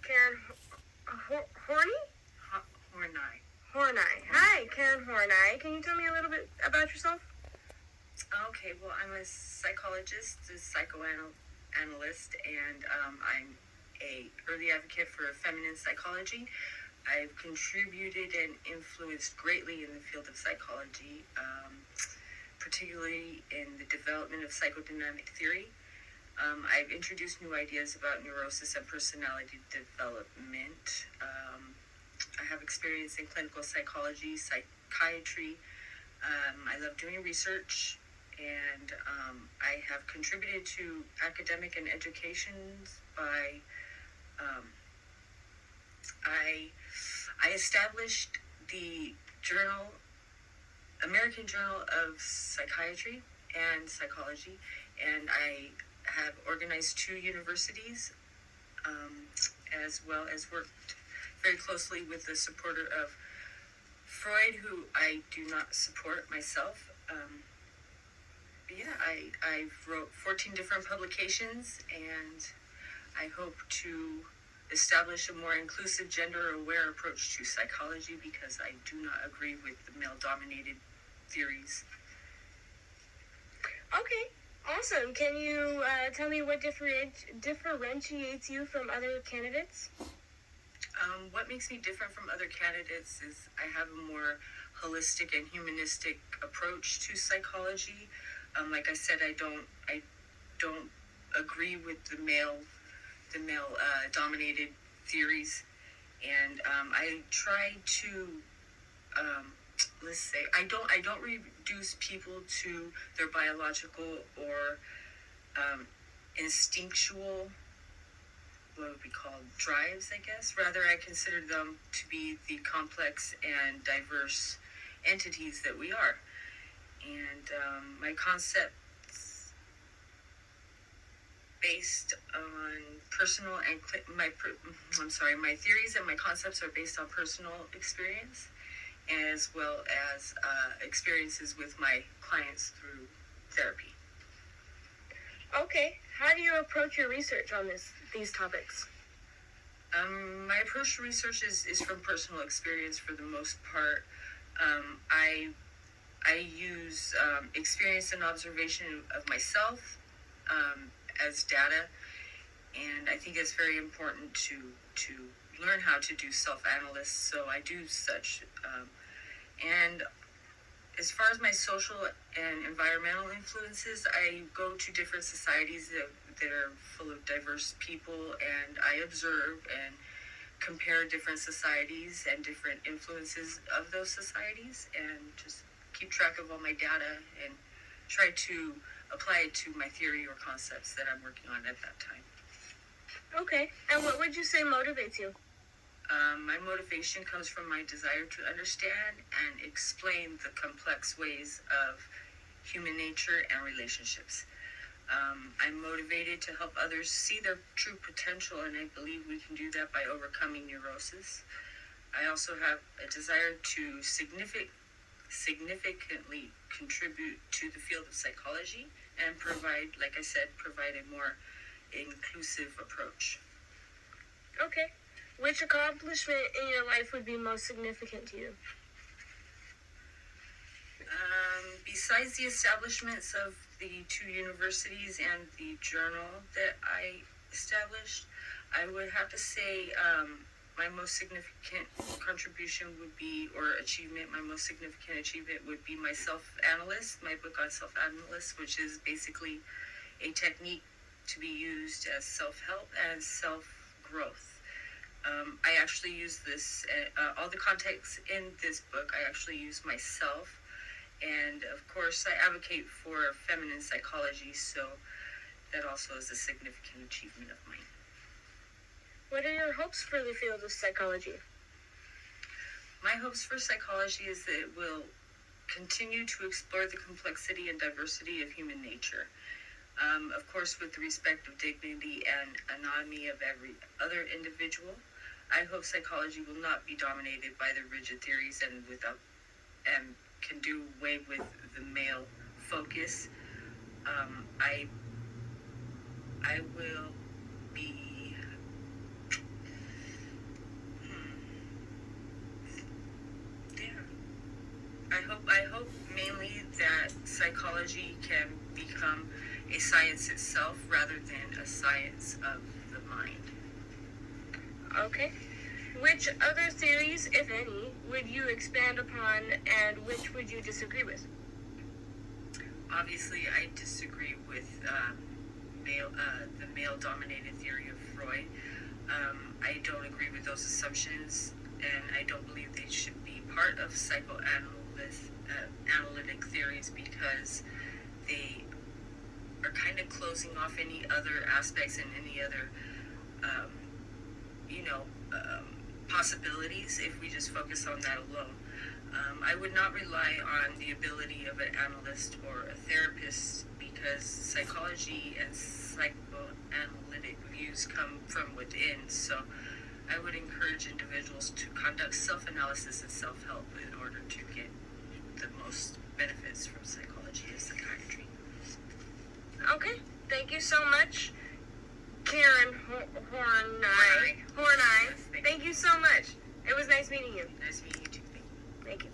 Karen Horney? Horney. Horney. Hi, Karen Horney. Can you tell me a little bit about yourself? Okay, well, I'm a psychologist, a psychoanalyst, and I'm a early advocate for feminine psychology. I've contributed and influenced greatly in the field of psychology, particularly in the development of psychodynamic theory. I've introduced new ideas about neurosis and personality development. I have experience in clinical psychology, psychiatry. I love doing research, and I have contributed to academic and education by I established the American Journal of Psychiatry and Psychology, and I have organized 2 universities, as well as worked very closely with the supporter of Freud, who I do not support myself. I wrote 14 different publications, and I hope to establish a more inclusive, gender-aware approach to psychology because I do not agree with the male-dominated theories. Okay, awesome. Can you tell me what differentiates you from other candidates? What makes me different from other candidates is I have a more holistic and humanistic approach to psychology. Like I said, I don't agree with the male dominated theories, and I try to I don't reduce people to their biological or instinctual, what would be called, drives, I guess. Rather, I consider them to be the complex and diverse entities that we are. And my concepts based on personal and my theories and my concepts are based on personal experience, as well as experiences with my clients through therapy. Okay, how do you approach your research on these topics? My approach to research is from personal experience for the most part. I use experience and observation of myself as data, and I think it's very important to learn how to do self-analysis, so I do such. And as far as my social and environmental influences, I go to different societies that are full of diverse people, and I observe and compare different societies and different influences of those societies, and just keep track of all my data and try to apply it to my theory or concepts that I'm working on at that time. Okay, and what would you say motivates you? My motivation comes from my desire to understand and explain the complex ways of human nature and relationships. I'm motivated to help others see their true potential, and I believe we can do that by overcoming neurosis. I also have a desire to significantly contribute to the field of psychology and provide a more inclusive approach. Okay. Which accomplishment in your life would be most significant to you? Besides the establishments of the 2 universities and the journal that I established, I would have to say my most significant contribution would be, my most significant achievement would be my book on self-analysis, which is basically a technique to be used as self-help and self-growth. I actually use this, all the context in this book, I actually use myself. And of course, I advocate for feminine psychology, so that also is a significant achievement of mine. What are your hopes for the field of psychology? My hopes for psychology is that it will continue to explore the complexity and diversity of human nature. Of course, with the respect of dignity and autonomy of every other individual. I hope psychology will not be dominated by the rigid theories and can do away with the male focus. I will be psychology can become a science itself rather than a science of the mind. Okay. Which other theories, if any, would you expand upon, and which would you disagree with? Obviously, I disagree with the male-dominated theory of Freud. I don't agree with those assumptions, and I don't believe they should be part of psychoanalytic theories because they are kind of closing off any other aspects and any other, possibilities if we just focus on that alone. I would not rely on the ability of an analyst or a therapist because psychology and psychoanalytic views come from within. So I would encourage individuals to conduct self-analysis and self-help in order to get the most benefits from psychology and psychiatry. Okay. Thank you so much, Karen Horney. Thank you so much. It was nice meeting you. Nice meeting you too. Thank you.